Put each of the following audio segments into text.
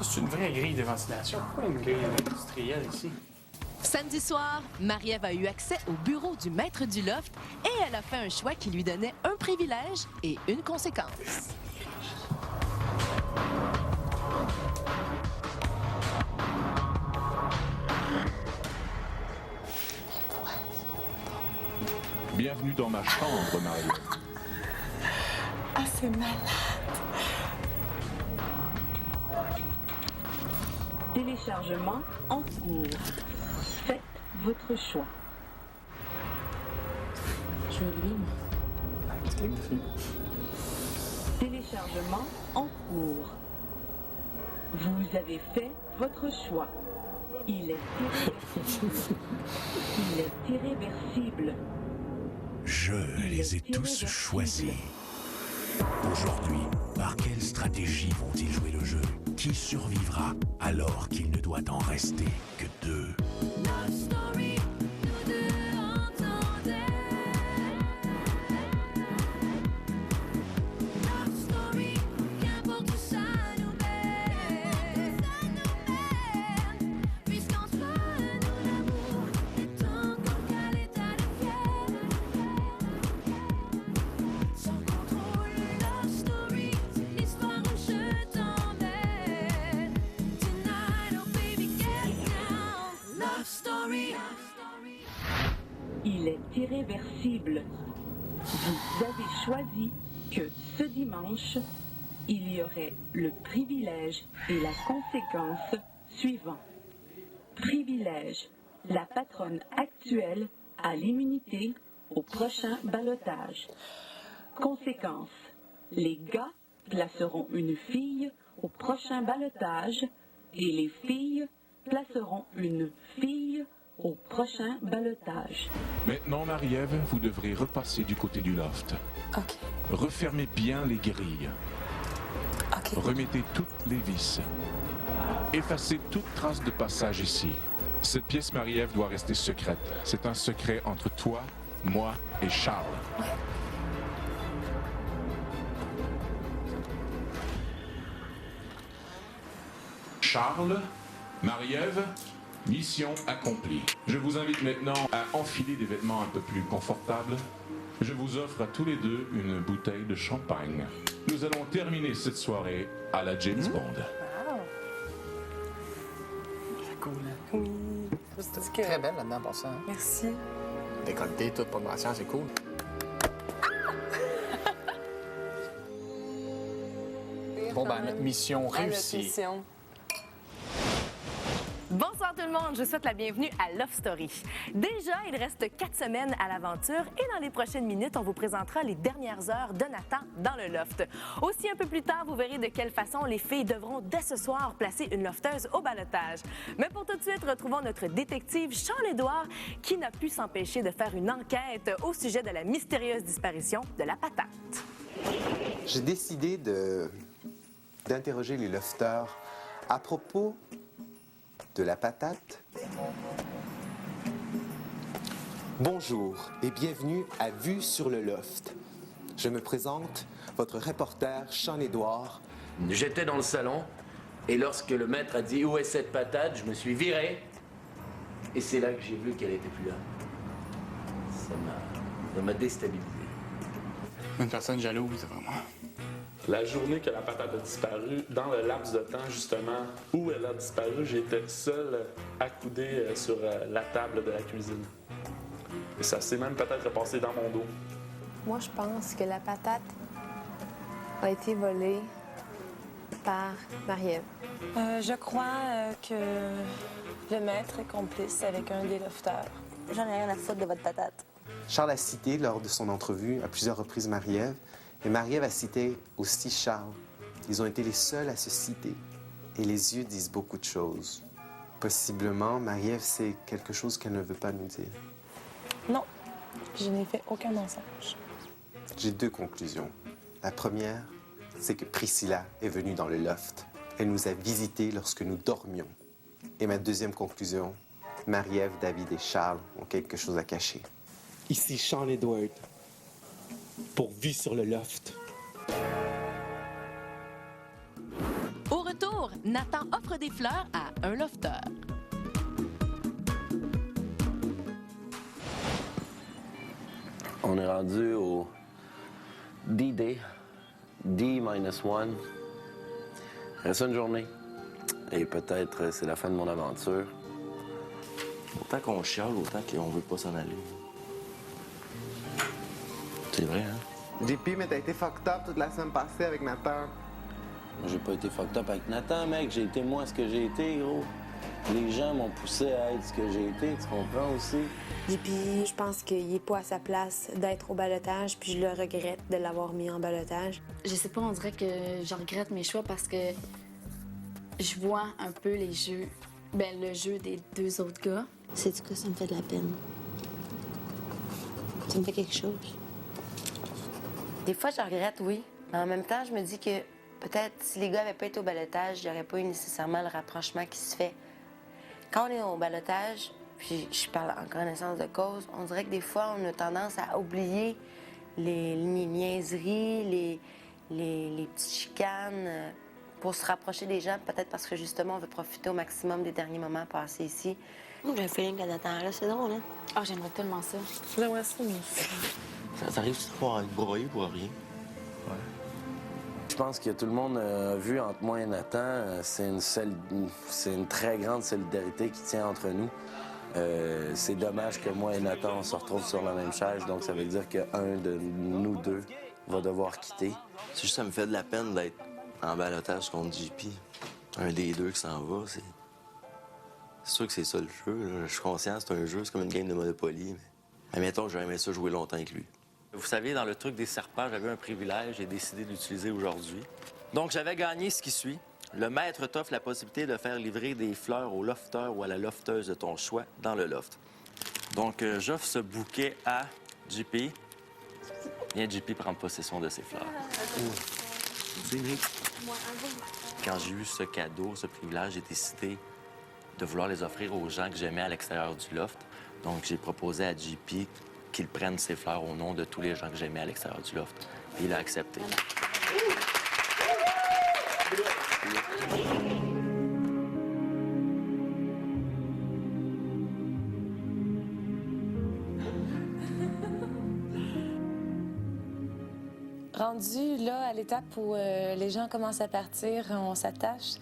Ça, c'est une vraie grille de ventilation. Pourquoi une grille industrielle ici? Samedi soir, Marie-Ève a eu accès au bureau du maître du loft et elle a fait un choix qui lui donnait un privilège et une conséquence. Bienvenue dans ma chambre, Marie. Ah, c'est malade. Téléchargement en cours. Faites votre choix. Je veux lui, moi. Clique dessus. Téléchargement en cours. Vous avez fait votre choix. Il est irréversible. Il est irréversible. Je les ai tous choisis. Aujourd'hui, par quelle stratégie vont-ils jouer le jeu? Qui survivra alors qu'il ne doit en rester que deux? Il est irréversible. Vous avez choisi que ce dimanche, il y aurait le privilège et la conséquence suivant. Privilège. La patronne actuelle a l'immunité au prochain ballottage. Conséquence. Les gars placeront une fille au prochain ballottage et les filles placeront une fille au prochain ballottage. Maintenant, Marie-Ève, vous devrez repasser du côté du loft. OK. Refermez bien les grilles. OK. Remettez toutes les vis. Effacez toute trace de passage ici. Cette pièce, Marie-Ève, doit rester secrète. C'est un secret entre toi, moi et Charles. Charles, Marie-Ève, mission accomplie. Je vous invite maintenant à enfiler des vêtements un peu plus confortables. Je vous offre à tous les deux une bouteille de champagne. Nous allons terminer cette soirée à la James Bond. C'est cool, hein? Oui. C'est Très belle là-dedans, pour ça. Hein? Merci. Décolleté, tout pour le brassière, c'est cool. Bon, ben, notre mission réussie. Mission. Bonsoir tout le monde, je vous souhaite la bienvenue à Love Story. Déjà, il reste 4 semaines à l'aventure et dans les prochaines minutes, on vous présentera les dernières heures de Nathan dans le loft. Aussi, un peu plus tard, vous verrez de quelle façon les filles devront dès ce soir placer une lofteuse au ballottage. Mais pour tout de suite, retrouvons notre détective Charles-Édouard qui n'a pu s'empêcher de faire une enquête au sujet de la mystérieuse disparition de la patate. J'ai décidé d'interroger les lofters à propos de la patate. Bonjour et bienvenue à Vue sur le loft. Je me présente, votre reporter Charles-Édouard. J'étais dans le salon et lorsque le maître a dit « Où est cette patate ?», je me suis viré et c'est là que j'ai vu qu'elle n'était plus là. Ça m'a déstabilisé. Une personne jalouse, vraiment. La journée que la patate a disparu, dans le laps de temps, justement, où elle a disparu, j'étais seul accoudé sur la table de la cuisine. Et ça s'est même peut-être passé dans mon dos. Moi, je pense que la patate a été volée par Marie-Ève. Je crois que le maître est complice avec un des lofters. J'en ai rien à foutre de votre patate. Charles a cité lors de son entrevue à plusieurs reprises Marie-Ève, et Marie-Ève a cité aussi Charles. Ils ont été les seuls à se citer. Et les yeux disent beaucoup de choses. Possiblement, Marie-Ève sait quelque chose qu'elle ne veut pas nous dire. Non, je n'ai fait aucun mensonge. J'ai deux conclusions. La première, c'est que Priscilla est venue dans le loft. Elle nous a visités lorsque nous dormions. Et ma deuxième conclusion, Marie-Ève, David et Charles ont quelque chose à cacher. Ici Charles-Édouard, pour Vue sur le loft. Au retour, jour, Nathan offre des fleurs à un lofteur. On est rendu au D-Day, D-1. Il reste une journée. Et peut-être c'est la fin de mon aventure. Autant qu'on chiale, autant qu'on veut pas s'en aller. C'est vrai, hein? JP, mais t'as été fucked up toute la semaine passée avec Nathan. J'ai pas été fucked up avec Nathan, mec. J'ai été moi ce que j'ai été, gros. Les gens m'ont poussé à être ce que j'ai été, tu comprends aussi? Et puis, je pense qu'il est pas à sa place d'être au ballottage, puis je le regrette de l'avoir mis en ballottage. Je sais pas, on dirait que je regrette mes choix parce que je vois un peu les jeux, le jeu des deux autres gars. Sais-tu quoi, ça me fait de la peine. Ça me fait quelque chose. Des fois, je regrette, oui. Mais en même temps, je me dis que peut-être si les gars n'avaient pas été au ballottage, il n'y aurait pas eu nécessairement le rapprochement qui se fait. Quand on est au ballottage, puis je parle en connaissance de cause, on dirait que des fois, on a tendance à oublier les niaiseries, les petites chicanes pour se rapprocher des gens, peut-être parce que justement, on veut profiter au maximum des derniers moments passés ici. J'ai un feeling qu'elle attend là, c'est drôle, hein? Ah, j'aimerais tellement ça. J'aimerais ça, mais... Ça arrive-tu de pouvoir être broyé pour rien? Ouais. Je pense que tout le monde a vu entre moi et Nathan, c'est une très grande solidarité qui tient entre nous. C'est dommage que moi et Nathan, on se retrouve sur la même chaise, donc ça veut dire qu'un de nous deux va devoir quitter. C'est juste ça me fait de la peine d'être en ballottage contre JP. Un des deux qui s'en va, c'est sûr que c'est ça le jeu. Là. Je suis conscient, c'est un jeu, c'est comme une game de Monopoly. Mais admettons, j'aurais aimé ça jouer longtemps avec lui. Vous savez, dans le truc des serpents, j'avais un privilège, j'ai décidé de l'utiliser aujourd'hui. Donc, j'avais gagné ce qui suit. Le maître t'offre la possibilité de faire livrer des fleurs au lofteur ou à la lofteuse de ton choix dans le loft. Donc, j'offre ce bouquet à JP. Viens, JP, prendre possession de ces fleurs. Quand j'ai eu ce cadeau, ce privilège, j'ai décidé de vouloir les offrir aux gens que j'aimais à l'extérieur du loft. Donc, j'ai proposé à JP qu'il prenne ses fleurs au nom de tous les gens que j'aimais à l'extérieur du loft. Et il a accepté. Rendu là, à l'étape où les gens commencent à partir, on s'attache.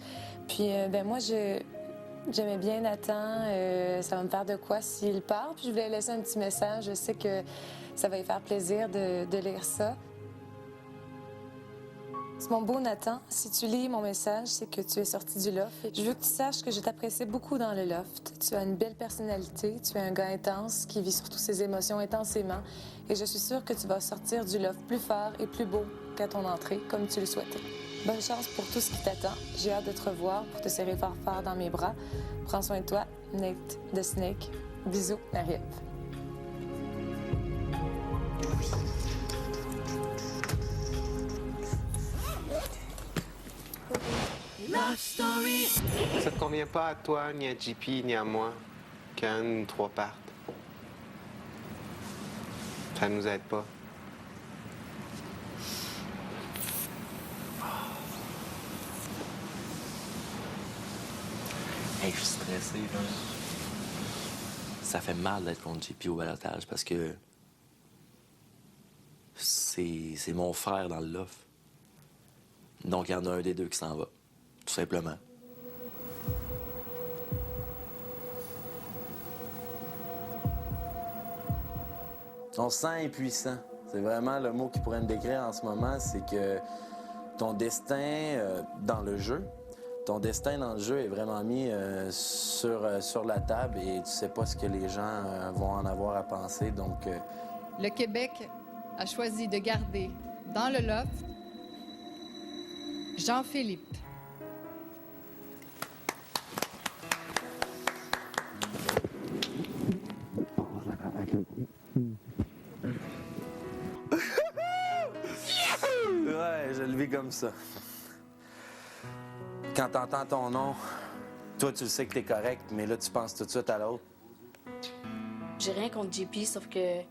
Puis, moi, j'aimais bien Nathan. Ça va me faire de quoi s'il part. Puis je voulais laisser un petit message. Je sais que ça va lui faire plaisir de lire ça. C'est mon beau Nathan. Si tu lis mon message, c'est que tu es sorti du loft. Je veux que tu saches que je t'apprécie beaucoup dans le loft. Tu as une belle personnalité. Tu es un gars intense qui vit surtout ses émotions intensément. Et je suis sûre que tu vas sortir du loft plus fort et plus beau qu'à ton entrée, comme tu le souhaitais. Bonne chance pour tout ce qui t'attend. J'ai hâte de te revoir pour te serrer fort fort dans mes bras. Prends soin de toi, Nate de Snake. Bisous, Marie-Ève. Love Story. Ça te convient pas à toi, ni à JP, ni à moi, qu'un ou trois partent. Ça nous aide pas. Hey, je suis stressé, là. Ça fait mal d'être contre JP au ballottage parce que c'est mon frère dans le loft. Donc, il y en a un des deux qui s'en va, tout simplement. On se sent impuissant. C'est vraiment le mot qui pourrait me décrire en ce moment, c'est que ton destin dans le jeu, est vraiment mis sur la table et tu sais pas ce que les gens vont en avoir à penser. Donc, Le Québec a choisi de garder dans le loft Jean-Philippe. Ouais, je le vis comme ça. Quand t'entends ton nom, toi, tu le sais que t'es correct, mais là, tu penses tout de suite à l'autre. J'ai rien contre JP, sauf que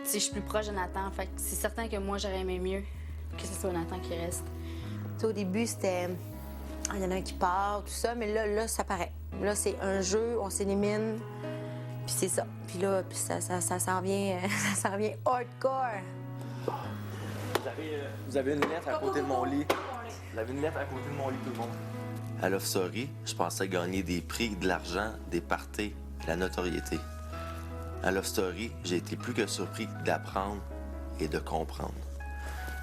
je suis plus proche de Nathan. Fait que c'est certain que moi, j'aurais aimé mieux que ce soit Nathan qui reste. Au début, c'était il y en a un qui part, tout ça, mais là, ça paraît. Là, c'est un jeu, on s'élimine, puis c'est ça. Puis là, puis ça s'en vient, ça s'en vient hardcore. Vous avez une lettre à côté de mon lit. Vous avez une lettre à côté de mon lit, tout le monde. À Love Story, je pensais gagner des prix, de l'argent, des parties, de la notoriété. À Love Story, j'ai été plus que surpris d'apprendre et de comprendre.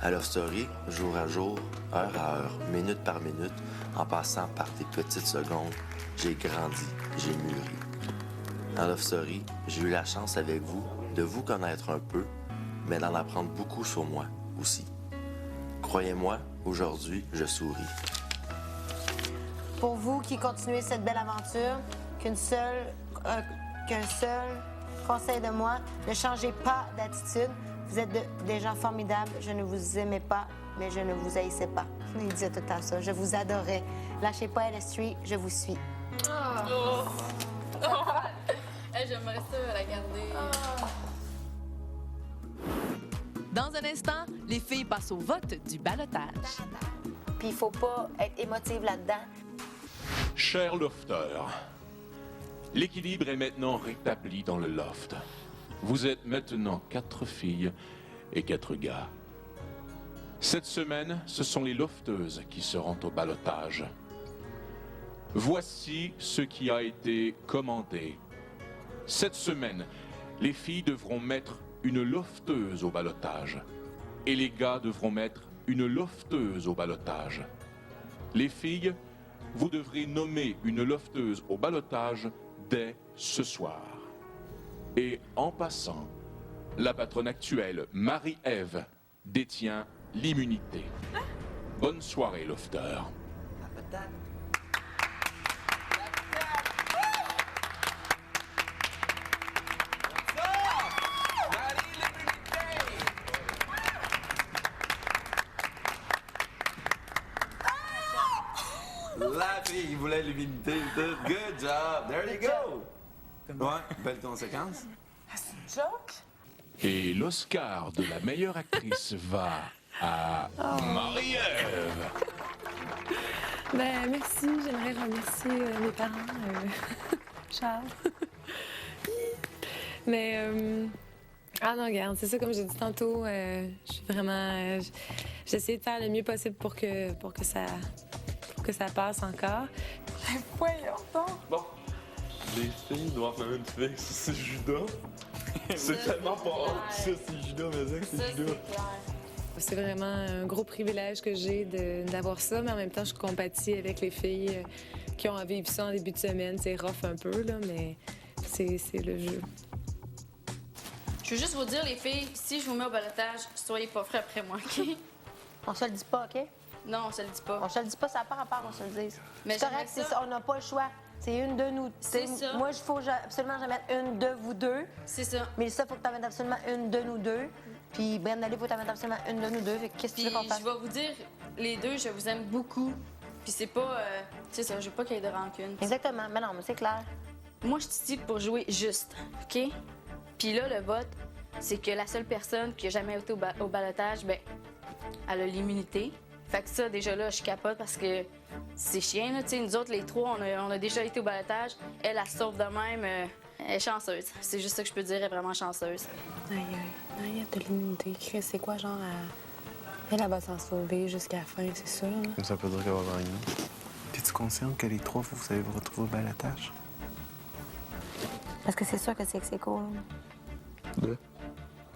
À Love Story, jour à jour, heure à heure, minute par minute, en passant par des petites secondes, j'ai grandi, j'ai mûri. À Love Story, j'ai eu la chance avec vous de vous connaître un peu, mais d'en apprendre beaucoup sur moi aussi. Croyez-moi, aujourd'hui, je souris. Pour vous qui continuez cette belle aventure, qu'un seul conseil de moi, ne changez pas d'attitude. Vous êtes des gens formidables. Je ne vous aimais pas, mais je ne vous haïssais pas. Il disait tout le temps ça. Je vous adorais. Lâchez pas LS3, je vous suis. J'aimerais ça la garder. Dans un instant, les filles passent au vote du ballottage. Puis il faut pas être émotive là-dedans. Cher lofter, l'équilibre est maintenant rétabli dans le loft. Vous êtes maintenant 4 filles et 4 gars. Cette semaine, ce sont les lofteuses qui seront au ballottage. Voici ce qui a été commandé. Cette semaine, les filles devront mettre une lofteuse au ballottage et les gars devront mettre une lofteuse au ballottage. Les filles, vous devrez nommer une lofteuse au ballottage dès ce soir. Et en passant, la patronne actuelle, Marie-Ève, détient l'immunité. Bonne soirée, lofter. La fille qui voulait l'humilité. Good job. There you go. Ouais, belle conséquence. C'est une joke? Et l'Oscar de la meilleure actrice va à Marie-Ève. Ben, merci. J'aimerais remercier mes parents, Charles. Mais, ah non, regarde, c'est ça, comme j'ai dit tantôt, je suis vraiment... j'ai essayé de faire le mieux possible pour que ça passe encore. Voyons donc! Bon, les filles doivent même une fille, c'est Judas. C'est tellement pas hot, ça, c'est Judas, mais c'est Judas. C'est vraiment un gros privilège que j'ai d'avoir ça, mais en même temps, je compatis avec les filles qui ont à vivre ça en début de semaine. C'est rough un peu, là, mais c'est le jeu. Je veux juste vous dire, les filles, si je vous mets au ballottage, soyez pas frais après moi, OK? On se le dit pas, OK? Non, on se le dit pas. On se le dit pas, ça n'a pas rapport qu'on se le dise. Mais c'est correct, c'est ça, on n'a pas le choix. C'est une de nous. C'est ça. Moi, il faut absolument que je mette une de vous deux. C'est ça. Mais ça, il faut que tu en mettes absolument une de nous deux. Puis Brenda, il faut que tu en mettes absolument une de nous deux. Fait que qu'est-ce que tu veux qu'on fasse? Je vais vous dire, les deux, je vous aime beaucoup. Puis c'est pas... c'est ça, je veux pas qu'il y ait de rancune. Exactement. Mais non, mais c'est clair. Moi, je suis ici pour jouer juste, OK? Puis là, le vote, c'est que la seule personne qui a jamais été au ballottage, ben, elle a l'immunité. Fait que ça, déjà là, je capote parce que c'est chiant, là. Tu sais, nous autres, les trois, on a déjà été au ballottage. Elle se sauve de même. Elle est chanceuse. C'est juste ça que je peux dire, elle est vraiment chanceuse. Aïe, aïe. Aïe, t'as l'immunité. Chris, c'est quoi, genre, elle va s'en sauver jusqu'à la fin, c'est ça, là? Ça peut dire qu'elle va gagner. T'es-tu consciente que les trois, vous allez vous retrouver au ballottage? Parce que c'est sûr que c'est cool. De?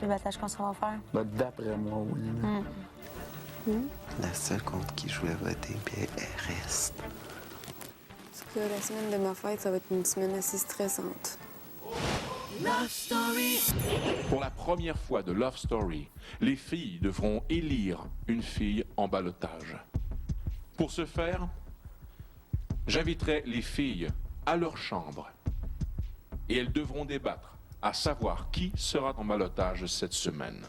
Le ballottage qu'on s'en va faire. Ben, d'après moi, oui. La seule contre qui je voulais voter, puis elle reste. Parce que la semaine de ma fête, ça va être une semaine assez stressante. Love Story. Pour la première fois de Love Story, les filles devront élire une fille en ballottage. Pour ce faire, j'inviterai les filles à leur chambre et elles devront débattre à savoir qui sera en ballottage cette semaine.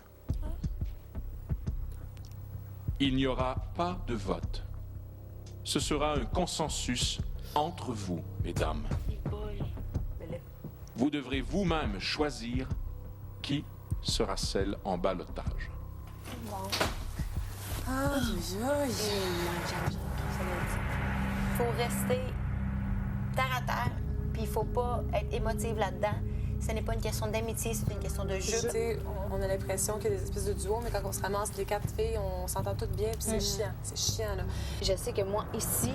Il n'y aura pas de vote. Ce sera un consensus entre vous, mesdames. Vous devrez vous-même choisir qui sera celle en ballottage. faut rester terre à terre, puis il faut pas être émotive là-dedans. Ce n'est pas une question d'amitié, c'est une question de jeu. Tu sais, on a l'impression qu'il y a des espèces de duos, mais quand on se ramasse les 4 filles, on s'entend toutes bien, puis c'est chiant. C'est chiant, là. Je sais que moi, ici,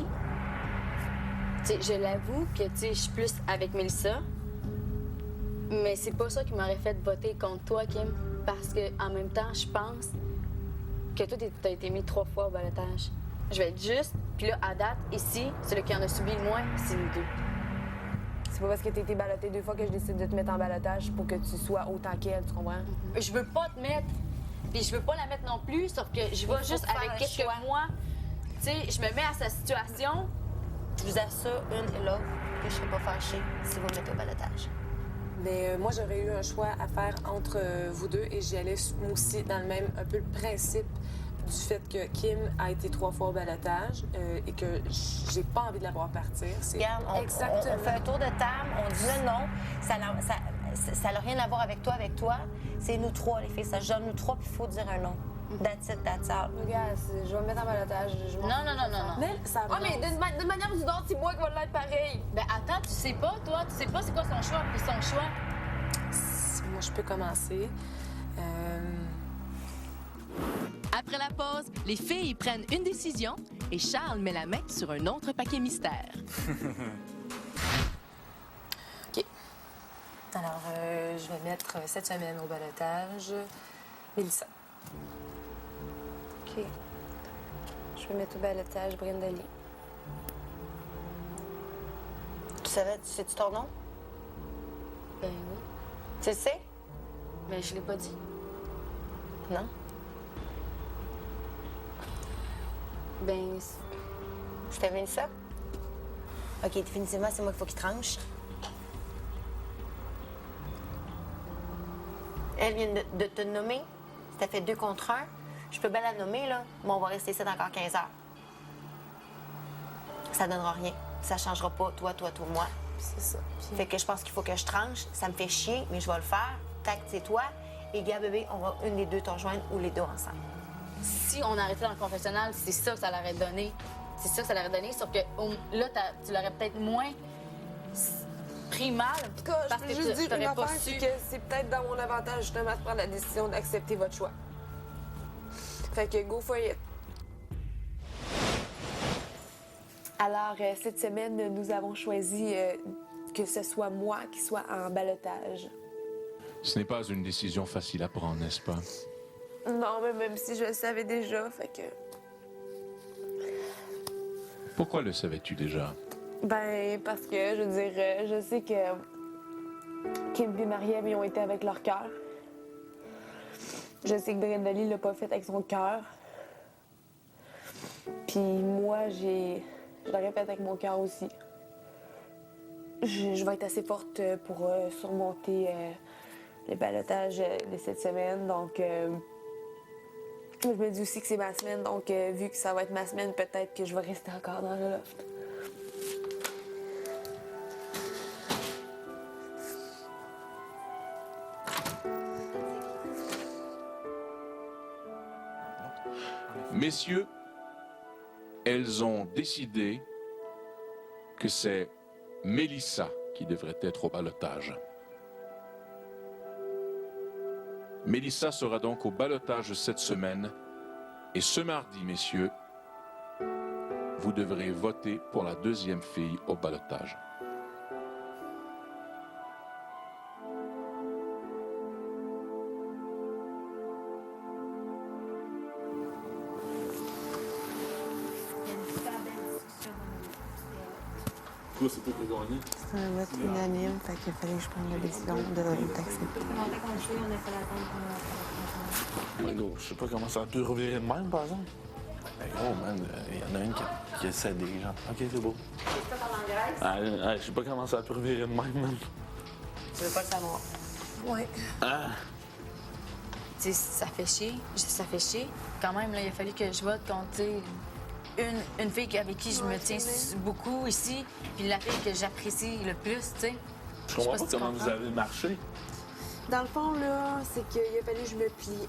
tu sais, je l'avoue que, tu sais, je suis plus avec Mélissa, mais c'est pas ça qui m'aurait fait voter contre toi, Kim, parce que en même temps, je pense que toi, t'as été mis 3 fois au ballottage. Je vais être juste, puis là, à date, ici, celui qui en a subi le moins, c'est nous 2. C'est pas parce que t'as été ballottée 2 fois que je décide de te mettre en ballotage pour que tu sois autant qu'elle, tu comprends? Je veux pas te mettre, puis je veux pas la mettre non plus, sauf que je vais juste avec quelques mois. Tu sais, je me mets à sa situation. Je vous assure, une et l'autre, que je serais pas fâchée si vous me mettez au ballotage. Mais moi, j'aurais eu un choix à faire entre vous deux et j'y allais moi aussi dans le même, un peu le principe du fait que Kim a été 3 fois au ballotage et que j'ai pas envie de la voir partir. Regarde, on fait un tour de table, on dit le non, ça n'a rien à voir avec toi. C'est nous 3, les filles, ça se donne nous 3, puis il faut dire un non. That's it, that's all. Regarde, je vais me mettre en ballotage. Non. Mais ça Ah, mais d'une manière ou d'une autre, c'est moi qui vais l'être pareil. Ben attends, tu sais pas, toi, tu sais pas c'est quoi son choix, puis son choix. Moi, je peux commencer. Après la pause, les filles prennent une décision et Charles met la main sur un autre paquet mystère. OK. Alors, je vais mettre cette semaine au ballotage Mélissa. OK. Je vais mettre au ballotage Brenda Lee. Tu sais-tu ton nom? Ben oui. Tu le sais? Mais je l'ai pas dit. Non? Ben, c'était Mélissa? OK, définitivement, c'est moi qu'il faut qu'il tranche. Elle vient de te nommer. Ça fait 2 contre 1. Je peux bien la nommer, là, mais on va rester ici encore 15 heures. Ça donnera rien. Ça changera pas toi, moi. C'est ça. Fait que je pense qu'il faut que je tranche. Ça me fait chier, mais je vais le faire. Tac, c'est toi. Et gars, bébé, on va une des deux te rejoindre ou les deux ensemble. Si on arrêtait dans le confessionnal, c'est ça que ça l'aurait donné. C'est ça que ça l'aurait donné, sauf que là, tu l'aurais peut-être moins pris mal. Parce que juste dire une affaire, c'est que c'est peut-être dans mon avantage justement de prendre la décision d'accepter votre choix. Fait que go for it. Alors, cette semaine, nous avons choisi que ce soit moi qui soit en ballotage. Ce n'est pas une décision facile à prendre, n'est-ce pas? Non, mais même si je le savais déjà, fait que... Pourquoi le savais-tu déjà? Ben, parce que, je veux dire, je sais que Kim et Marie-Ève, ils ont été avec leur cœur. Je sais que Brenda Lee l'a pas fait avec son cœur. Puis moi, je l'aurais fait avec mon cœur aussi. Je vais être assez forte pour surmonter les ballottages de cette semaine. Donc, je me dis aussi que c'est ma semaine. Donc, vu que ça va être ma semaine, peut-être que je vais rester encore dans le loft. Messieurs, elles ont décidé que c'est Mélissa qui devrait être au ballotage. Mélissa sera donc au ballotage cette semaine. Et ce mardi, messieurs, vous devrez voter pour la deuxième fille au ballotage. Toi, c'est toi qui as gagné. C'est un vote unanime, fait qu'il fallait que je prenne la décision de t'accepter. Mais gros, je sais pas comment ça a pu revirer de même, par exemple. Mais gros, man, il y en a une qui a cédé, genre. OK, c'est beau. Je sais pas comment ça a pu revirer de même, man. Tu veux pas le savoir? Oui. Ah! Tu sais, ça fait chier. Ça fait chier. Quand même, là, il a fallu que je vote contre, tu sais, une fille avec qui je me tiens beaucoup ici, puis la fille que j'apprécie le plus, tu sais. Je comprends pas comment vous avez marché. Dans le fond, là, c'est qu'il a fallu que je me plie.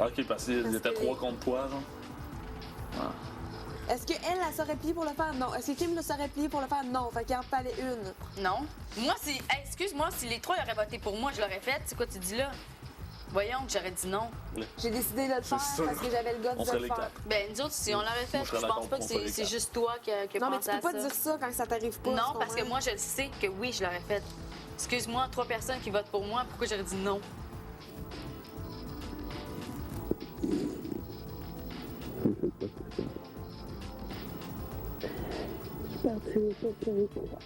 OK, parce qu'il était 3 contre toi, genre. Ah. Est-ce qu'elle, elle serait pliée pour le faire? Non. Est-ce que Kim le serait pliée pour le faire? Non. Fait qu'il en fallait une. Non. Moi, si... Hey, excuse-moi, si les trois auraient voté pour moi, je l'aurais fait. C'est quoi tu dis là? Voyons que j'aurais dit non. J'ai décidé de le faire parce que j'avais le goût de le faire. Ben, nous autres, si on l'aurait fait, je pense pas que c'est juste toi qui a pensé à ça. Non, mais tu peux pas dire ça quand ça t'arrive pas. Non, parce que moi, je sais que oui, je l'aurais fait. Excuse-moi, 3 personnes qui votent pour moi, pourquoi j'aurais dit non? Je partirai pas pour toi.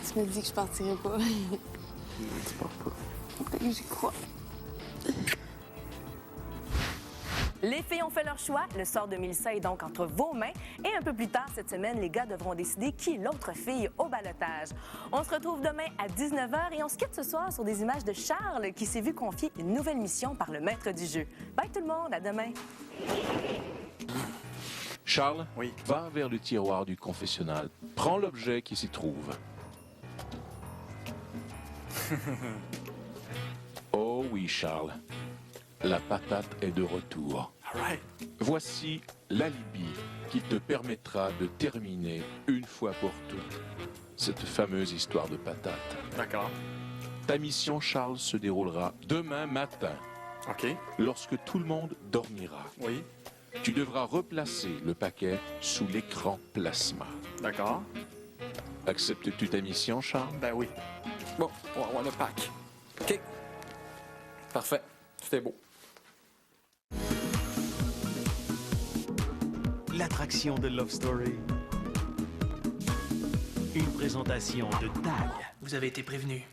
Tu me dis que je partirai pas. Tu pars pas. J'y crois. Les filles ont fait leur choix. Le sort de Mélissa est donc entre vos mains. Et un peu plus tard cette semaine, les gars devront décider qui est l'autre fille au ballottage. On se retrouve demain à 19h et on se quitte ce soir sur des images de Charles qui s'est vu confier une nouvelle mission par le maître du jeu. Bye tout le monde, à demain. Charles, va vers le tiroir du confessionnal. Prends l'objet qui s'y trouve. Oh oui, Charles. La patate est de retour. Voici l'alibi qui te permettra de terminer une fois pour toutes cette fameuse histoire de patate. D'accord. Ta mission, Charles, se déroulera demain matin. OK. Lorsque tout le monde dormira. Oui. Tu devras replacer le paquet sous l'écran plasma. D'accord. Acceptes-tu ta mission, Charles? Ben oui. Bon, on le pack. OK. Parfait. Tout est beau. L'attraction de Love Story. Une présentation de TAG. Vous avez été prévenu.